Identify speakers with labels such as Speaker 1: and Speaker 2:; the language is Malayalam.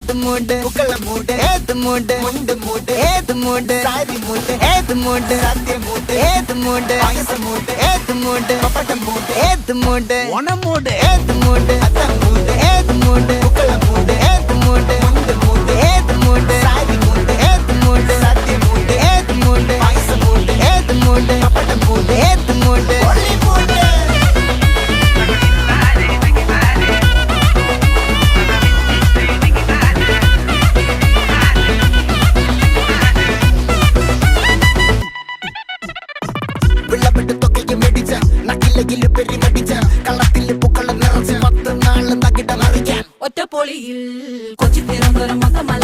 Speaker 1: ഏത് മൂട് പുക്കള മൂട് ഏത് മൂട് മുണ്ട് മൂട് ഏത് മൂട് സാരി മൂട് ഏത് മൂട് സദ്യ മൂട് ഏത് മൂട് പായസ മൂട് ഏത് മൂട് പപ്പടം മൂട് ഏത് മൂട് ഓണം മൂട് ഏത് മൂട് അത്തം മൂട് ഏത് മൂട് പുക്കള മൂട് ഏത് മൂട് മുണ്ട് മൂട് ഏത് മൂട് സാരി മൂട് ഏത് മൂട് സദ്യ മൂട് ഏത് മൂട് പായസ മൂട് ഏത് മൂട് പപ്പടം മൂട് ഏത് മൂട് ഒളി മൂട് വിളവെട്ട് തൊക്കയും മേടിച്ച നക്കിലകില് പെരുമടിച്ച കള്ളത്തില് പൂക്കള നിറച്ച് 10 നാള് തകിട മറിക്കാൻ
Speaker 2: ഒറ്റപ്പൊളിയിൽ കൊച്ചി തിരുവനന്തപുരം മൊത്തമല